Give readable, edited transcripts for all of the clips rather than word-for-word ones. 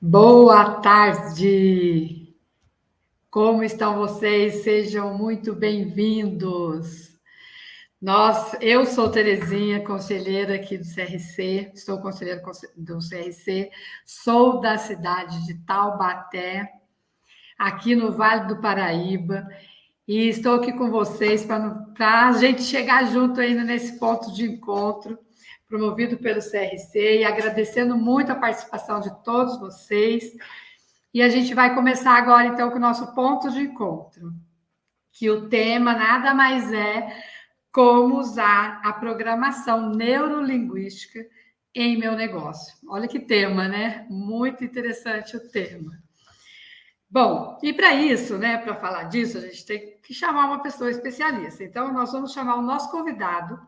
Boa tarde! Como estão vocês? Sejam muito bem-vindos. Eu sou Terezinha, conselheira aqui do CRC, sou conselheira do CRC, sou da cidade de Taubaté, aqui no Vale do Paraíba, e estou aqui com vocês para a gente chegar junto ainda nesse ponto de encontro, promovido pelo CRC, e agradecendo muito a participação de todos vocês. E a gente vai começar agora, então, com o nosso ponto de encontro, que o tema nada mais é como usar a programação neurolinguística em meu negócio. Olha que tema, né? Muito interessante o tema. Bom, e para isso, né, para falar disso, a gente tem que chamar uma pessoa especialista. Então, nós vamos chamar o nosso convidado,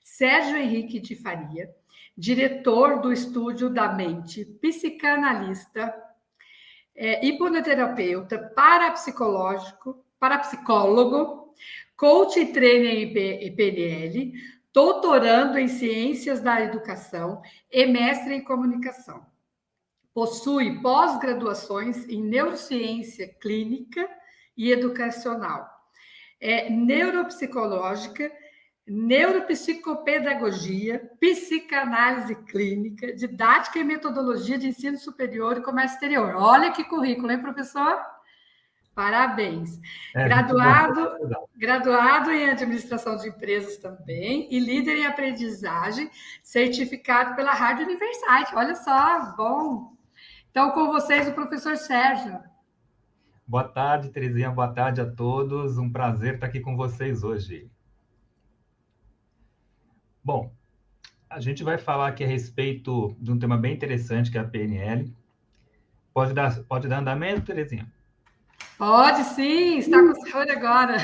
Sérgio Henrique de Faria, diretor do Estúdio da Mente, psicanalista, hipnoterapeuta, parapsicólogo, coach e trainer em PNL, doutorando em ciências da educação e mestre em comunicação. Possui pós-graduações em neurociência clínica e educacional, neuropsicológica, neuropsicopedagogia, psicanálise clínica, didática e metodologia de ensino superior e comércio exterior. Olha que currículo, hein, professor? Parabéns. Graduado em administração de empresas também e líder em aprendizagem, certificado pela Rádio Universidade. Olha só, bom. Então, com vocês, o professor Sérgio. Boa tarde, Terezinha. Boa tarde a todos. Um prazer estar aqui com vocês hoje. Bom, a gente vai falar aqui a respeito de um tema bem interessante, que é a PNL. Pode dar andamento, Terezinha? Pode sim, está com o senhor agora.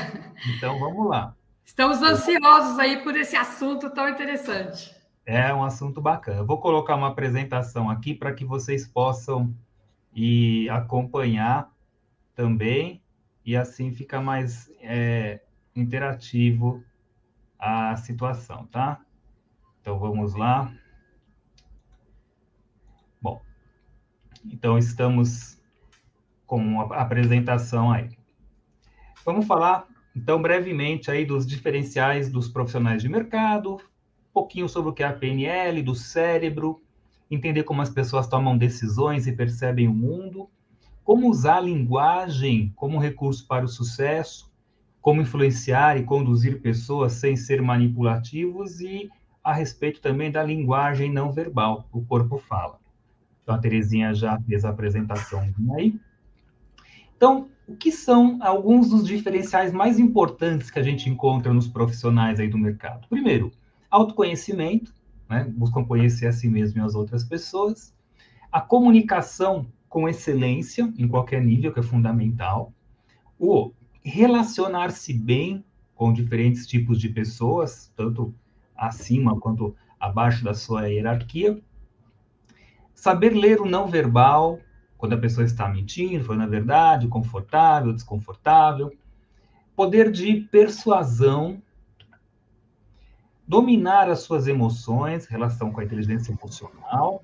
Então, vamos lá. Estamos ansiosos aí por esse assunto tão interessante. É um assunto bacana. Eu vou colocar uma apresentação aqui para que vocês possam ir acompanhar também, e assim fica mais interativo a situação, tá? Então, vamos lá. Bom, então estamos com a apresentação aí. Vamos falar, então, brevemente aí dos diferenciais dos profissionais de mercado, um pouquinho sobre o que é a PNL, do cérebro, entender como as pessoas tomam decisões e percebem o mundo, como usar a linguagem como recurso para o sucesso, como influenciar e conduzir pessoas sem ser manipulativos e a respeito também da linguagem não verbal, o corpo fala. Então, a Terezinha já fez a apresentação aí. Então, o que são alguns dos diferenciais mais importantes que a gente encontra nos profissionais aí do mercado? Primeiro, autoconhecimento, né? Buscam conhecer a si mesmo e as outras pessoas. A comunicação com excelência, em qualquer nível, que é fundamental. O relacionar-se bem com diferentes tipos de pessoas, tanto acima quanto abaixo da sua hierarquia. Saber ler o não verbal, quando a pessoa está mentindo, falando a verdade, confortável, desconfortável. Poder de persuasão, dominar as suas emoções, relação com a inteligência emocional,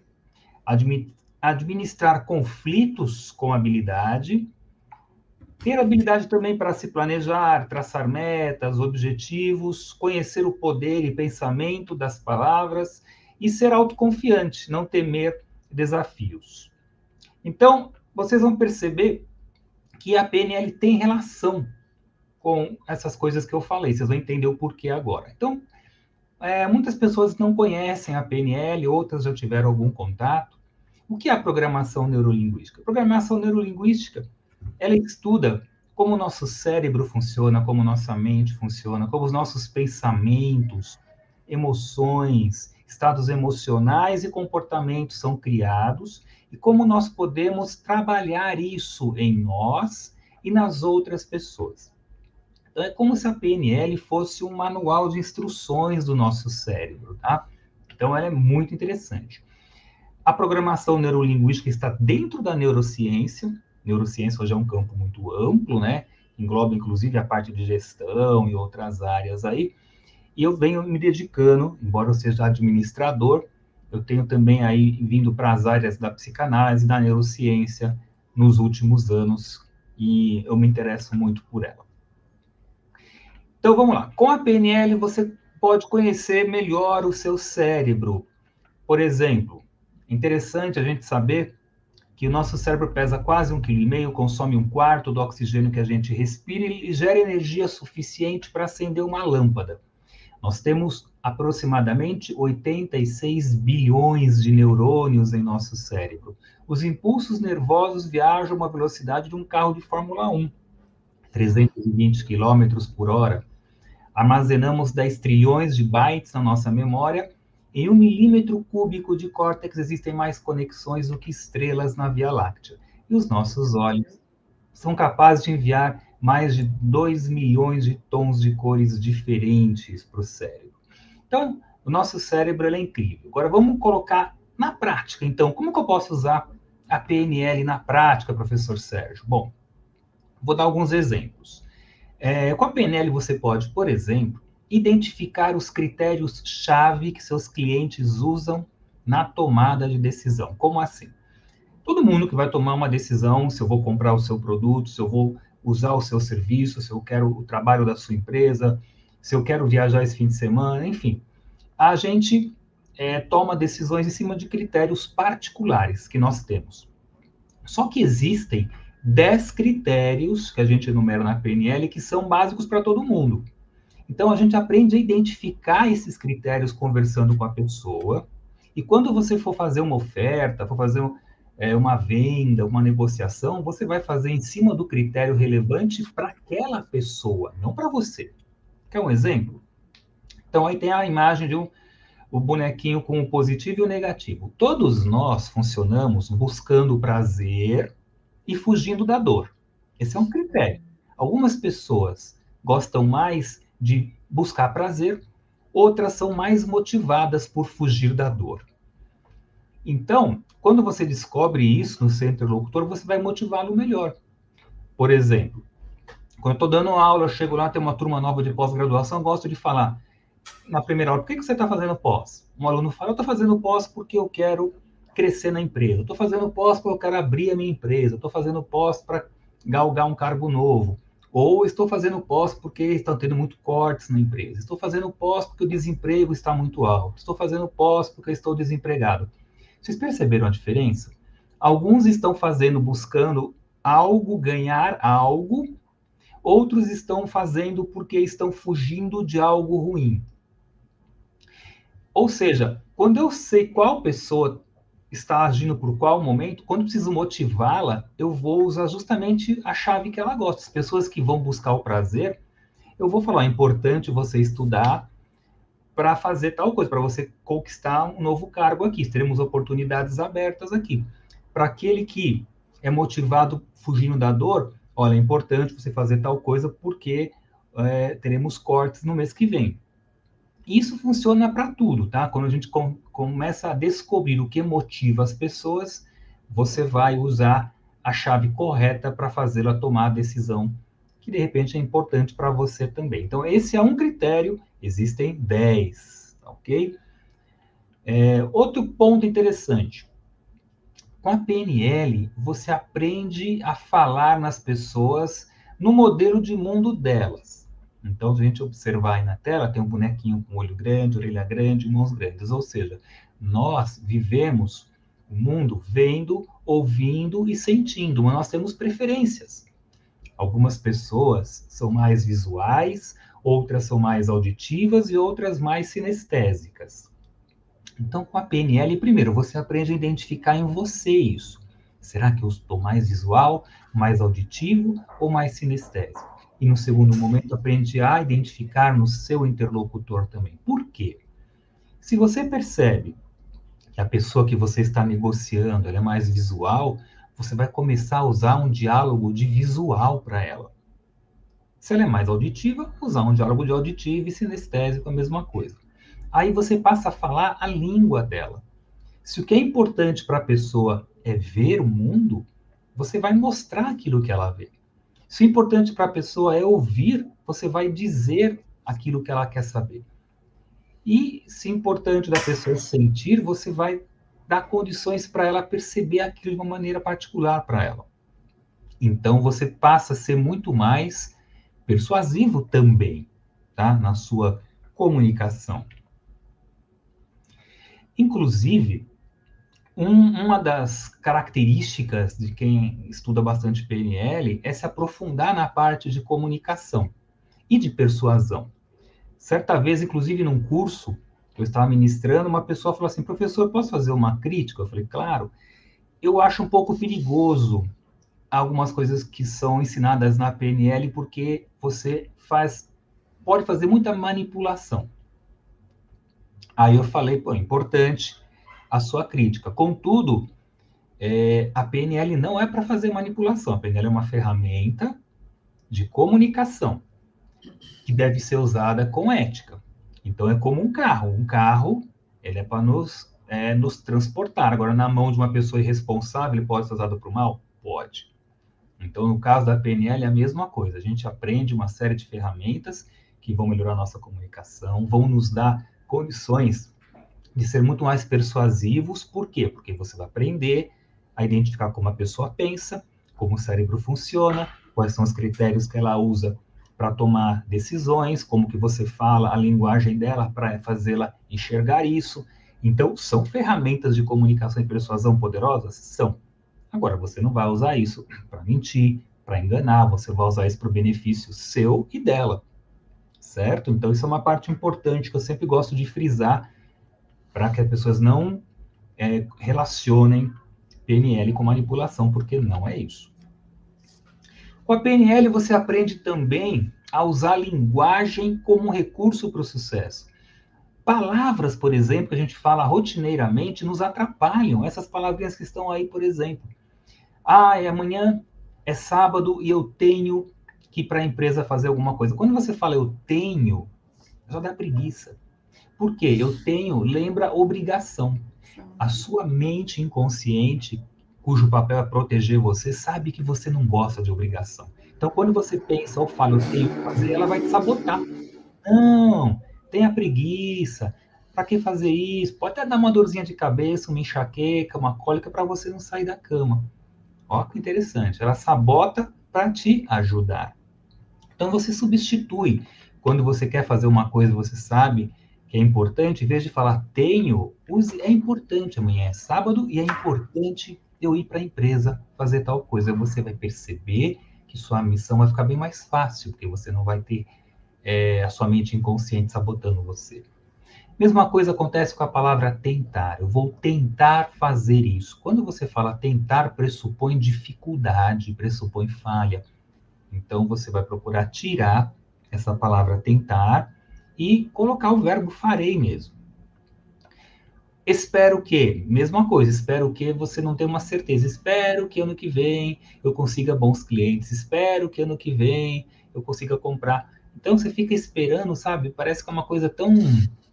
administrar conflitos com habilidade, ter habilidade também para se planejar, traçar metas, objetivos, conhecer o poder e pensamento das palavras e ser autoconfiante, não temer desafios. Então, vocês vão perceber que a PNL tem relação com essas coisas que eu falei. Vocês vão entender o porquê agora. Então, muitas pessoas não conhecem a PNL, outras já tiveram algum contato. O que é a programação neurolinguística? A programação neurolinguística, ela estuda como o nosso cérebro funciona, como nossa mente funciona, como os nossos pensamentos, emoções, estados emocionais e comportamentos são criados e como nós podemos trabalhar isso em nós e nas outras pessoas. Então, é como se a PNL fosse um manual de instruções do nosso cérebro, tá? Então, ela é muito interessante. A programação neurolinguística está dentro da neurociência. Neurociência hoje é um campo muito amplo, né? Engloba, inclusive, a parte de gestão e outras áreas aí. E eu venho me dedicando, embora eu seja administrador, Eu tenho também aí vindo para as áreas da psicanálise, da neurociência nos últimos anos, e eu me interesso muito por ela. Então, vamos lá. Com a PNL, você pode conhecer melhor o seu cérebro. Por exemplo, é interessante a gente saber que o nosso cérebro pesa quase 1,5 kg, consome 1/4 do oxigênio que a gente respira e gera energia suficiente para acender uma lâmpada. Nós temos aproximadamente 86 bilhões de neurônios em nosso cérebro. Os impulsos nervosos viajam a uma velocidade de um carro de Fórmula 1, 320 km por hora. Armazenamos 10 trilhões de bytes na nossa memória. Em 1 milímetro cúbico de córtex existem mais conexões do que estrelas na Via Láctea. E os nossos olhos são capazes de enviar mais de 2 milhões de tons de cores diferentes para o cérebro. Então, o nosso cérebro é incrível. Agora, vamos colocar na prática. Então, como que eu posso usar a PNL na prática, professor Sérgio? Bom, vou dar alguns exemplos. Com a PNL, você pode, por exemplo, identificar os critérios-chave que seus clientes usam na tomada de decisão. Como assim? Todo mundo que vai tomar uma decisão, se eu vou comprar o seu produto, se eu vou usar o seu serviço, se eu quero o trabalho da sua empresa, se eu quero viajar esse fim de semana, enfim. A gente toma decisões em cima de critérios particulares que nós temos. Só que existem 10 critérios que a gente enumera na PNL que são básicos para todo mundo. Então, a gente aprende a identificar esses critérios conversando com a pessoa. E quando você for fazer uma oferta, for fazer uma venda, uma negociação, você vai fazer em cima do critério relevante para aquela pessoa, não para você. Quer um exemplo? Então, aí tem a imagem de o bonequinho com o positivo e o negativo. Todos nós funcionamos buscando o prazer e fugindo da dor. Esse é um critério. Algumas pessoas gostam mais de buscar prazer, outras são mais motivadas por fugir da dor. Então, quando você descobre isso no seu interlocutor, você vai motivá-lo melhor. Por exemplo, quando eu estou dando aula, eu chego lá, tem uma turma nova de pós-graduação, gosto de falar na primeira aula, por que você está fazendo pós? Um aluno fala, eu estou fazendo pós porque eu quero crescer na empresa, eu estou fazendo pós porque eu quero abrir a minha empresa, eu estou fazendo pós para galgar um cargo novo, ou estou fazendo pós porque estão tendo muito cortes na empresa, estou fazendo pós porque o desemprego está muito alto, estou fazendo pós porque eu estou desempregado. Vocês perceberam a diferença? Alguns estão fazendo, buscando algo, ganhar algo, outros estão fazendo porque estão fugindo de algo ruim. Ou seja, quando eu sei qual pessoa está agindo por qual momento, quando preciso motivá-la, eu vou usar justamente a chave que ela gosta. As pessoas que vão buscar o prazer, eu vou falar, é importante você estudar para fazer tal coisa, para você conquistar um novo cargo aqui. Teremos oportunidades abertas aqui. Para aquele que é motivado fugindo da dor, olha, é importante você fazer tal coisa porque teremos cortes no mês que vem. Isso funciona para tudo, tá? Quando a gente começa a descobrir o que motiva as pessoas, você vai usar a chave correta para fazê-la tomar a decisão que, de repente, é importante para você também. Então, esse é um critério, existem 10, ok? Outro ponto interessante. Com a PNL, você aprende a falar nas pessoas no modelo de mundo delas. Então, se a gente observar aí na tela, tem um bonequinho com olho grande, orelha grande, mãos grandes. Ou seja, nós vivemos o mundo vendo, ouvindo e sentindo, mas nós temos preferências. Algumas pessoas são mais visuais, outras são mais auditivas e outras mais sinestésicas. Então, com a PNL, primeiro, você aprende a identificar em você isso. Será que eu estou mais visual, mais auditivo ou mais sinestésico? E no segundo momento, aprende a identificar no seu interlocutor também. Por quê? Se você percebe que a pessoa que você está negociando ela é mais visual, você vai começar a usar um diálogo de visual para ela. Se ela é mais auditiva, usar um diálogo de auditivo e sinestésico, a mesma coisa. Aí você passa a falar a língua dela. Se o que é importante para a pessoa é ver o mundo, você vai mostrar aquilo que ela vê. Se o importante para a pessoa é ouvir, você vai dizer aquilo que ela quer saber. E, se importante da pessoa sentir, você vai dar condições para ela perceber aquilo de uma maneira particular para ela. Então, você passa a ser muito mais persuasivo também, tá? Na sua comunicação. Inclusive, uma das características de quem estuda bastante PNL é se aprofundar na parte de comunicação e de persuasão. Certa vez, inclusive, num curso que eu estava ministrando, uma pessoa falou assim: professor, posso fazer uma crítica? Eu falei, claro. Eu acho um pouco perigoso algumas coisas que são ensinadas na PNL, porque você pode fazer muita manipulação. Aí eu falei, pô, importante a sua crítica. Contudo, a PNL não é para fazer manipulação. A PNL é uma ferramenta de comunicação que deve ser usada com ética. Então, é como um carro. Um carro, ele é para nos transportar. Agora, na mão de uma pessoa irresponsável, ele pode ser usado para o mal? Pode. Então, no caso da PNL, é a mesma coisa. A gente aprende uma série de ferramentas que vão melhorar a nossa comunicação, vão nos dar condições de ser muito mais persuasivos. Por quê? Porque você vai aprender a identificar como a pessoa pensa, como o cérebro funciona, quais são os critérios que ela usa para tomar decisões, como que você fala a linguagem dela para fazê-la enxergar isso. Então, são ferramentas de comunicação e persuasão poderosas? São. Agora, você não vai usar isso para mentir, para enganar, você vai usar isso para o benefício seu e dela, certo? Então, isso é uma parte importante que eu sempre gosto de frisar para que as pessoas não relacionem PNL com manipulação, porque não é isso. Com a PNL, você aprende também a usar a linguagem como recurso para o sucesso. Palavras, por exemplo, que a gente fala rotineiramente, nos atrapalham. Essas palavrinhas que estão aí, por exemplo. Amanhã é sábado e eu tenho que ir para a empresa fazer alguma coisa. Quando você fala eu tenho, já dá preguiça. Por quê? Eu tenho, lembra obrigação. A sua mente inconsciente, cujo papel é proteger você, sabe que você não gosta de obrigação. Então, quando você pensa ou fala, eu tenho que fazer, ela vai te sabotar. Não, tenha preguiça. Para que fazer isso? Pode até dar uma dorzinha de cabeça, uma enxaqueca, uma cólica, para você não sair da cama. Ó, que interessante. Ela sabota para te ajudar. Então, você substitui. Quando você quer fazer uma coisa, você sabe que é importante, em vez de falar tenho, use é importante, amanhã é sábado e é importante eu ir para a empresa fazer tal coisa. Você vai perceber que sua missão vai ficar bem mais fácil, porque você não vai ter a sua mente inconsciente sabotando você. Mesma coisa acontece com a palavra tentar. Eu vou tentar fazer isso. Quando você fala tentar, pressupõe dificuldade, pressupõe falha. Então, você vai procurar tirar essa palavra tentar e colocar o verbo farei mesmo. Espero que, mesma coisa, espero que você não tenha uma certeza. Espero que ano que vem eu consiga bons clientes. Espero que ano que vem eu consiga comprar. Então, você fica esperando, sabe? Parece que é uma coisa tão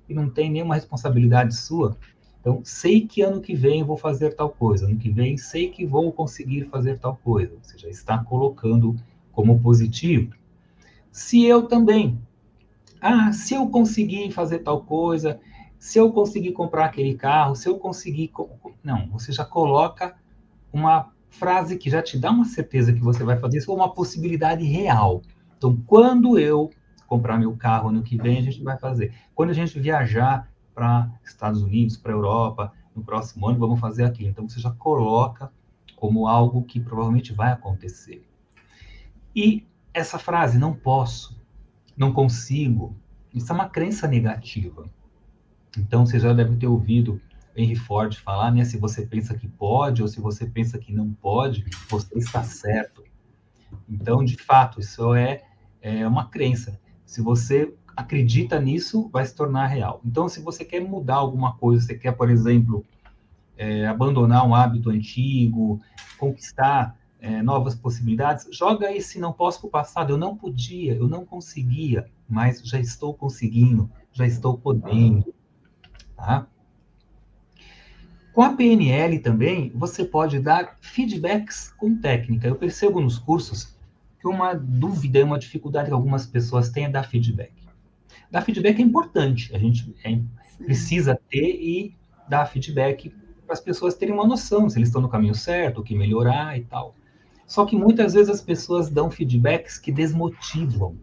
que não tem nenhuma responsabilidade sua. Então, sei que ano que vem eu vou fazer tal coisa. Ano que vem, sei que vou conseguir fazer tal coisa. Você já está colocando como positivo. Se eu também. Se eu conseguir fazer tal coisa, se eu conseguir comprar aquele carro, se eu conseguir... Não, você já coloca uma frase que já te dá uma certeza que você vai fazer isso, ou uma possibilidade real. Então, quando eu comprar meu carro ano que vem, a gente vai fazer. Quando a gente viajar para Estados Unidos, para Europa, no próximo ano, vamos fazer aquilo. Então, você já coloca como algo que provavelmente vai acontecer. E essa frase, não posso, não consigo, isso é uma crença negativa. Então, você já deve ter ouvido Henry Ford falar, né? Se você pensa que pode ou se você pensa que não pode, você está certo. Então, de fato, isso é uma crença. Se você acredita nisso, vai se tornar real. Então, se você quer mudar alguma coisa, você quer, por exemplo, abandonar um hábito antigo, conquistar novas possibilidades, joga esse não posso para o passado. Eu não podia, eu não conseguia, mas já estou conseguindo, já estou podendo. Tá? Com a PNL também, você pode dar feedbacks com técnica. Eu percebo nos cursos que uma dúvida e uma dificuldade que algumas pessoas têm é dar feedback. dar feedback é importante, a gente precisa ter e dar feedback para as pessoas terem uma noção se eles estão no caminho certo, o que melhorar e tal. Só que muitas vezes as pessoas dão feedbacks que desmotivam.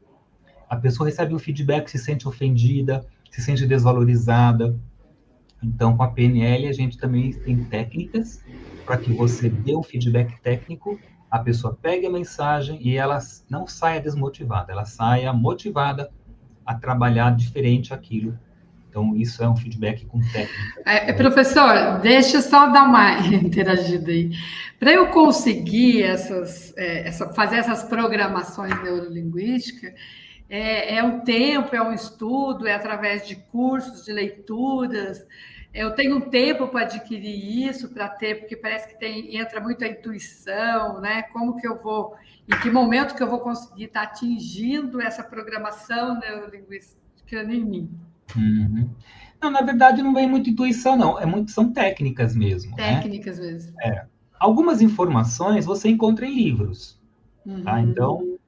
A pessoa recebe um feedback, se sente ofendida, se sente desvalorizada. Então, com a PNL, a gente também tem técnicas para que você dê um feedback técnico, a pessoa pegue a mensagem e ela não saia desmotivada, ela saia motivada a trabalhar diferente aquilo. Então, isso é um feedback com técnica. Professor, deixa eu só dar uma interagida aí. Para eu conseguir fazer essas programações neurolinguísticas, é um tempo, é um estudo, é através de cursos, de leituras. Eu tenho um tempo para adquirir isso, para ter, porque parece que entra muito a intuição, né? Como que eu vou, em que momento que eu vou conseguir estar atingindo essa programação neurolinguística em mim? Uhum. Não, na verdade, não vem muita intuição, não. São técnicas mesmo, né? Técnicas mesmo. Algumas informações você encontra em livros, tá? Então,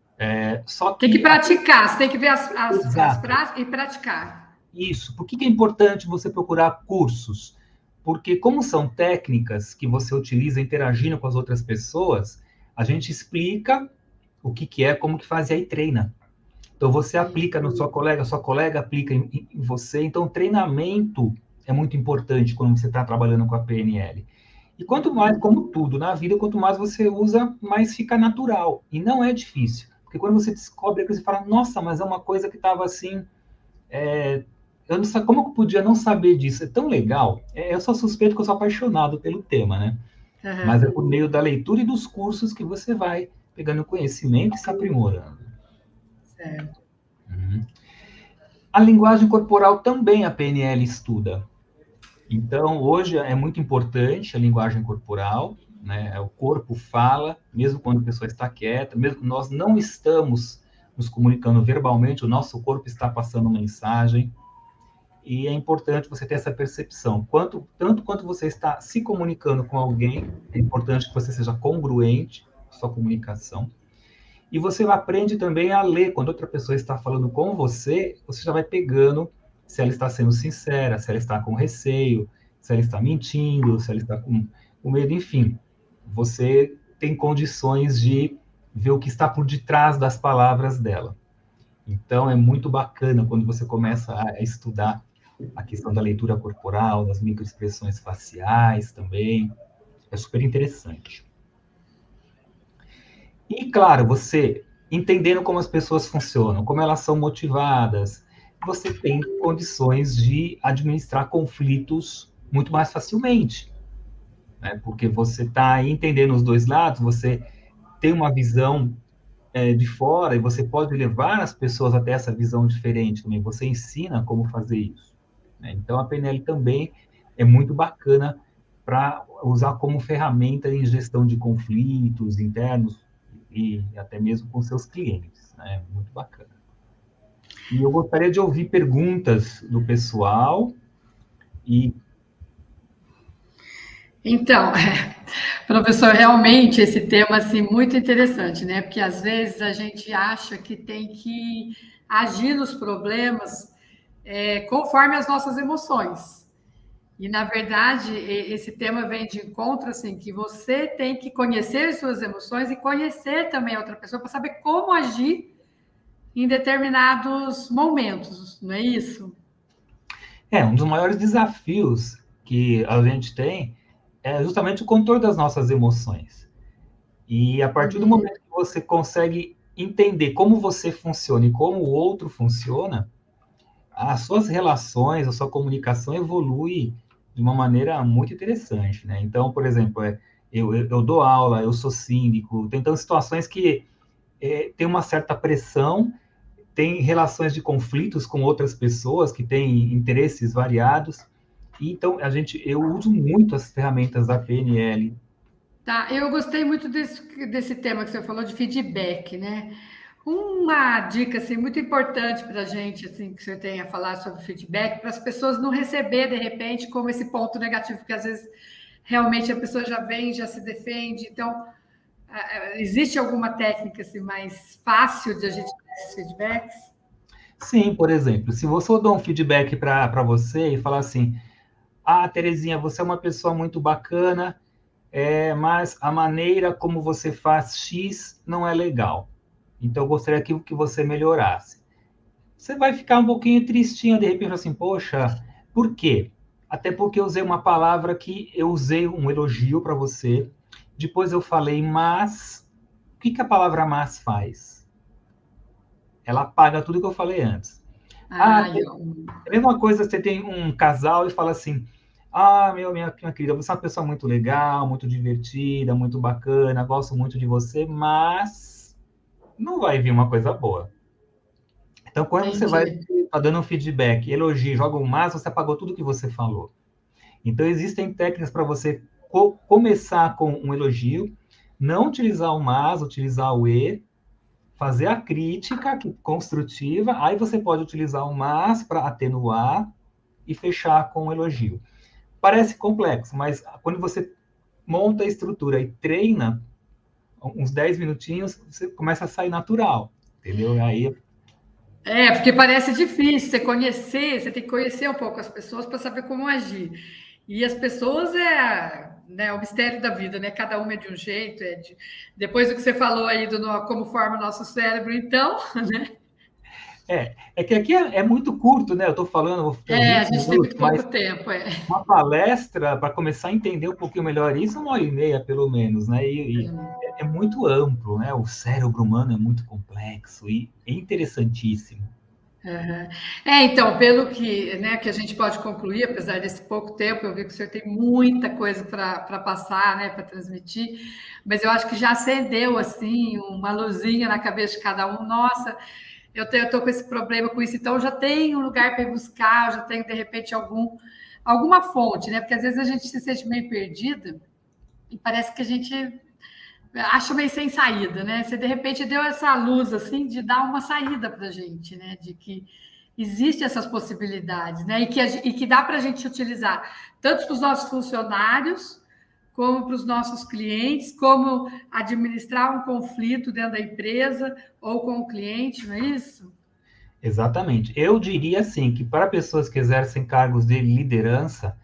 só que... Tem que praticar, você tem que ver as Exato. práticas e praticar. Isso. Por que é importante você procurar cursos? Porque como são técnicas que você utiliza interagindo com as outras pessoas, a gente explica o que é, como que faz e aí treina. Então, você aplica no sua colega aplica em você. Então, o treinamento é muito importante quando você está trabalhando com a PNL. E quanto mais, como tudo na vida, quanto mais você usa, mais fica natural. E não é difícil. Porque quando você descobre, você fala, nossa, mas é uma coisa que estava assim... eu não sei como eu podia não saber disso. É tão legal. Eu sou suspeito que eu sou apaixonado pelo tema, né? Uhum. Mas é por meio da leitura e dos cursos que você vai pegando conhecimento e se aprimorando. Certo. Uhum. A linguagem corporal também a PNL estuda. Então, hoje é muito importante a linguagem corporal, né? O corpo fala, mesmo quando a pessoa está quieta, mesmo que nós não estamos nos comunicando verbalmente, o nosso corpo está passando mensagem. E é importante você ter essa percepção. Tanto quanto você está se comunicando com alguém, é importante que você seja congruente com sua comunicação. E você aprende também a ler. Quando outra pessoa está falando com você, você já vai pegando se ela está sendo sincera, se ela está com receio, se ela está mentindo, se ela está com medo, enfim. Você tem condições de ver o que está por detrás das palavras dela. Então, é muito bacana quando você começa a estudar a questão da leitura corporal, das microexpressões faciais também. É super interessante. E, claro, você entendendo como as pessoas funcionam, como elas são motivadas, você tem condições de administrar conflitos muito mais facilmente, né? Porque você está entendendo os dois lados, você tem uma visão de fora e você pode levar as pessoas até essa visão diferente também. Você ensina como fazer isso, né? Então, a PNL também é muito bacana para usar como ferramenta em gestão de conflitos internos e até mesmo com seus clientes, né? Muito bacana. E eu gostaria de ouvir perguntas do pessoal e... Então, professor, realmente esse tema assim muito interessante, né? Porque às vezes a gente acha que tem que agir nos problemas conforme as nossas emoções. E na verdade esse tema vem de encontro assim que você tem que conhecer suas emoções e conhecer também a outra pessoa para saber como agir em determinados momentos, não é isso? um dos maiores desafios que a gente tem é justamente o controle das nossas emoções. E a partir do momento que você consegue entender como você funciona e como o outro funciona, as suas relações, a sua comunicação evolui de uma maneira muito interessante, né? Então, por exemplo, eu dou aula, eu sou síndico, tem tantas situações que tem uma certa pressão, tem relações de conflitos com outras pessoas que têm interesses variados. E, então, eu uso muito as ferramentas da PNL. Tá, eu gostei muito desse tema que você falou de feedback, né? Uma dica assim, muito importante para a gente, assim, que você tenha a falar sobre feedback, para as pessoas não receber de repente como esse ponto negativo, porque às vezes realmente a pessoa já vem, já se defende. Então, existe alguma técnica assim, mais fácil de a gente dar esses feedbacks? Sim, por exemplo, se você dá um feedback para você e falar assim, ah, Terezinha, você é uma pessoa muito bacana, mas a maneira como você faz X não é legal. Então, eu gostaria que você melhorasse. Você vai ficar um pouquinho tristinho, de repente, assim, poxa, por quê? Até porque eu usei uma palavra que eu usei um elogio para você, depois eu falei mas, o que a palavra mas faz? Ela apaga tudo que eu falei antes. Ah, Ai, ó. é a mesma coisa, você tem um casal e fala assim, ah, minha querida, você é uma pessoa muito legal, muito divertida, muito bacana, gosto muito de você, mas não vai vir uma coisa boa. Então, quando você vai Entendi. tá dando um feedback, elogio, joga um mas, você apagou tudo que você falou. Então, existem técnicas para você começar com um elogio, não utilizar o mas, utilizar o fazer a crítica construtiva, aí você pode utilizar o mas para atenuar e fechar com um elogio. Parece complexo, mas quando você monta a estrutura e treina, uns 10 minutinhos, você começa a sair natural, entendeu? Aí Porque parece difícil você conhecer, você tem que conhecer um pouco as pessoas para saber como agir. E as pessoas né, o mistério da vida, né? Cada uma é de um jeito, depois do que você falou aí como forma o nosso cérebro, então, né? é que aqui é muito curto, né? Eu estou falando, tem uns A 20 gente tem minutos, muito pouco mas tempo, uma palestra, para começar a entender um pouquinho melhor isso, 1 hora e meia, pelo menos, né? E é muito amplo, né? O cérebro humano é muito complexo e é interessantíssimo. Uhum. Então, pelo que, né, que a gente pode concluir, apesar desse pouco tempo, eu vi que o senhor tem muita coisa para passar, né, para transmitir, mas eu acho que já acendeu assim uma luzinha na cabeça de cada um. Nossa, eu tô com esse problema com isso, então eu já tenho um lugar para ir buscar, eu já tenho de repente alguma fonte, né? Porque às vezes a gente se sente meio perdida e parece que a gente acho meio sem saída, né? Você de repente deu essa luz assim de dar uma saída para a gente, né? De que existem essas possibilidades, né? E que dá para a gente utilizar tanto para os nossos funcionários, como para os nossos clientes, como administrar um conflito dentro da empresa ou com o cliente, não é isso? Exatamente. Eu diria assim que para pessoas que exercem cargos de liderança,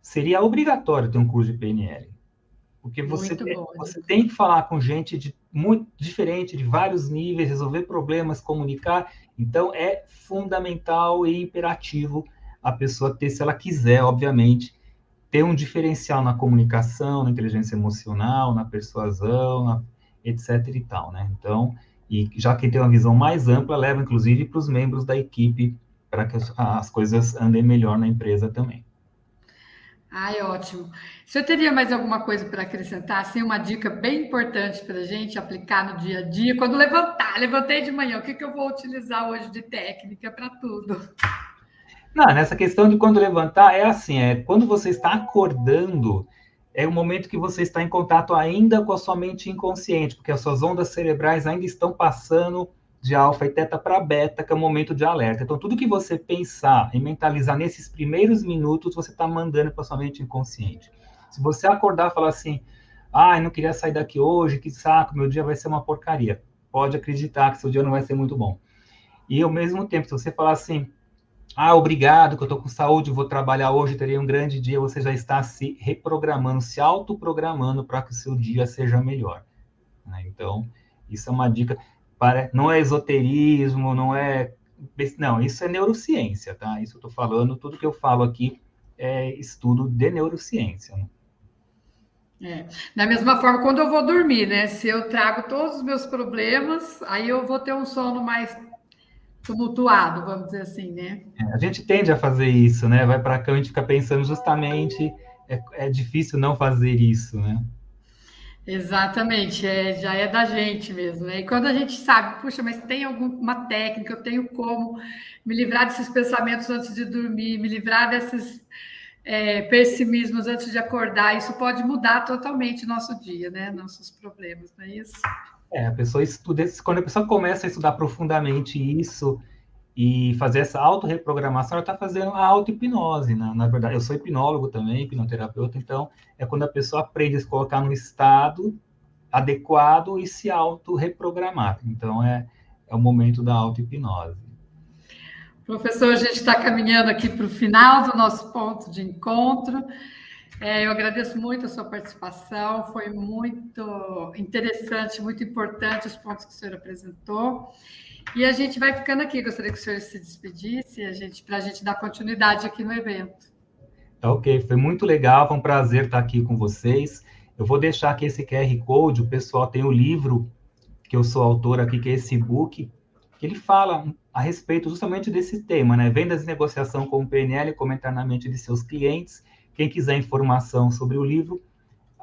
seria obrigatório ter um curso de PNL. Porque Muito bom. você tem que falar com gente de muito diferente, de vários níveis, resolver problemas, comunicar. Então, é fundamental e imperativo a pessoa ter, se ela quiser, obviamente, ter um diferencial na comunicação, na inteligência emocional, na persuasão, etc. e tal, né? Então, e já que tem uma visão mais ampla, leva inclusive para os membros da equipe para que as coisas andem melhor na empresa também. Ai, ótimo. Se eu teria mais alguma coisa para acrescentar, assim, uma dica bem importante para a gente aplicar no dia a dia, quando levantei de manhã, o que eu vou utilizar hoje de técnica para tudo? Não, nessa questão de quando levantar, é assim, quando você está acordando, é o momento que você está em contato ainda com a sua mente inconsciente, porque as suas ondas cerebrais ainda estão passando de alfa e teta para beta, que é o momento de alerta. Então, tudo que você pensar e mentalizar nesses primeiros minutos, você está mandando para a sua mente inconsciente. Se você acordar e falar assim, ah, não queria sair daqui hoje, que saco, meu dia vai ser uma porcaria. Pode acreditar que seu dia não vai ser muito bom. E ao mesmo tempo, se você falar assim, ah, obrigado, que eu estou com saúde, vou trabalhar hoje, terei um grande dia. Você já está se reprogramando, se autoprogramando para que o seu dia seja melhor, né? Então, isso é uma dica. Não é esoterismo, não é. Não, isso é neurociência, tá? Isso eu estou falando, tudo que eu falo aqui é estudo de neurociência, né? Da mesma forma, quando eu vou dormir, né? Se eu trago todos os meus problemas, aí eu vou ter um sono mais tumultuado, vamos dizer assim, né? A gente tende a fazer isso, né? Vai para cá, a gente fica pensando justamente, é difícil não fazer isso, né? Exatamente, já é da gente mesmo, né? E quando a gente sabe, puxa, mas tem alguma técnica, eu tenho como me livrar desses pensamentos antes de dormir, me livrar desses pessimismos antes de acordar, isso pode mudar totalmente o nosso dia, né? Nossos problemas, não é isso? A pessoa estuda, quando a pessoa começa a estudar profundamente isso e fazer essa autorreprogramação, ela está fazendo a auto-hipnose, né? Na verdade, eu sou hipnólogo também, hipnoterapeuta, então é quando a pessoa aprende a se colocar no estado adequado e se auto-reprogramar. Então, é o momento da auto-hipnose. Professor, a gente está caminhando aqui para o final do nosso ponto de encontro. Eu agradeço muito a sua participação, foi muito interessante, muito importante os pontos que o senhor apresentou. E a gente vai ficando aqui. Gostaria que o senhor se despedisse para a gente dar continuidade aqui no evento. Tá ok, foi muito legal, foi um prazer estar aqui com vocês. Eu vou deixar aqui esse QR Code, o pessoal tem o livro que eu sou autor aqui, que é esse e-book, que ele fala a respeito justamente desse tema, né? Vendas e negociação com o PNL, como entrar na mente de seus clientes. Quem quiser informação sobre o livro,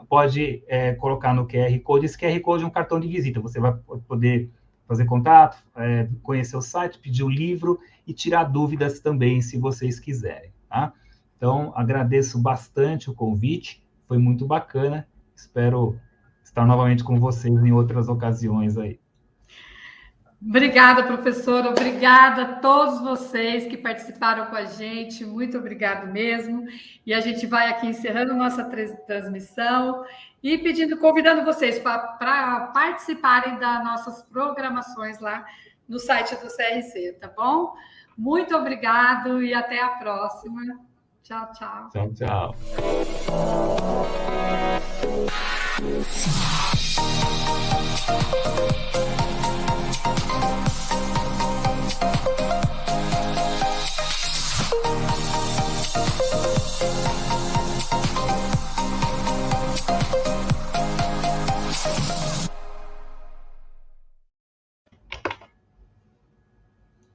pode colocar no QR Code. Esse QR Code é um cartão de visita, você vai poder fazer contato, conhecer o site, pedir o livro e tirar dúvidas também, se vocês quiserem, tá? Então, agradeço bastante o convite, foi muito bacana, espero estar novamente com vocês em outras ocasiões aí. Obrigada, professora, obrigada a todos vocês que participaram com a gente, muito obrigado mesmo. E a gente vai aqui encerrando nossa transmissão e convidando vocês para participarem das nossas programações lá no site do CRC, tá bom? Muito obrigado e até a próxima. Tchau, tchau. Tchau, tchau.